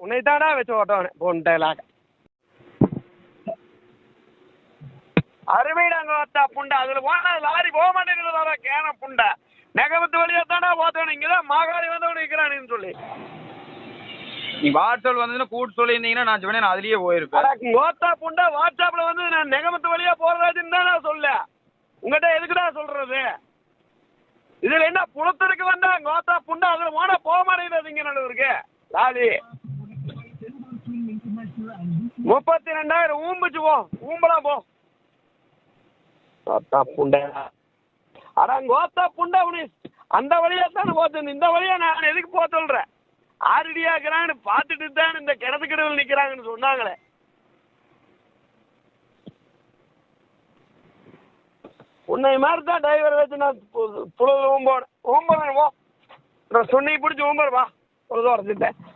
உன்னை தாடா வச்சு ஓட்டவனே பொண்டைலாக அருமைடாங்க ஓத்தா புண்டை அதில் போனால் லாரி போக மாட்டேங்குது கேன புண்டை நெகமத்து வழியாக தாண்டா போத்தவன இங்கே தான் மாகாளி வந்தவனு இருக்கிறானுன்னு சொல்லி நீ வாட்ஸ்அப் வந்ததுன்னா கூட்டு சொல்லியிருந்தீங்கன்னா நான் சொன்னேன் நான் அதுலேயே போயிருப்பேன். ஓத்தா புண்டை வாட்ஸ்அப்பில் வந்து நான் நெகமத்து வழியாக போடுறதுன்னு தான் நான் சொல்ல உங்கள்கிட்ட எதுக்குடா சொல்கிறது இதில் என்ன புலத்திற்கு வந்தா கோத்தா புண்டை அதில் போனால் போக மாட்டேங்குது இங்கே நல்லூருக்கு லாரி 32,000 ஊம்பிச்சு போ ஊம்பலாம் போ கோத்தா புண்டை அடா கோத்தா புண்டை உனி அந்த வழியாக தானே போத்து இந்த வழியாக நான் எதுக்கு போக சொல்கிறேன் ஆரடியாக்குறான்னு பார்த்துட்டு தான் இந்த கிணத்து கிடவில் நிற்கிறாங்கன்னு சொன்னாங்களே உன்னை மாதிரி தான் டிரைவர் வச்சு நான் புழுது ஊம்போனேன் போ நான் சொன்னி பிடிச்சி ஊம்பர் வா பொழுது உடச்சிட்டேன்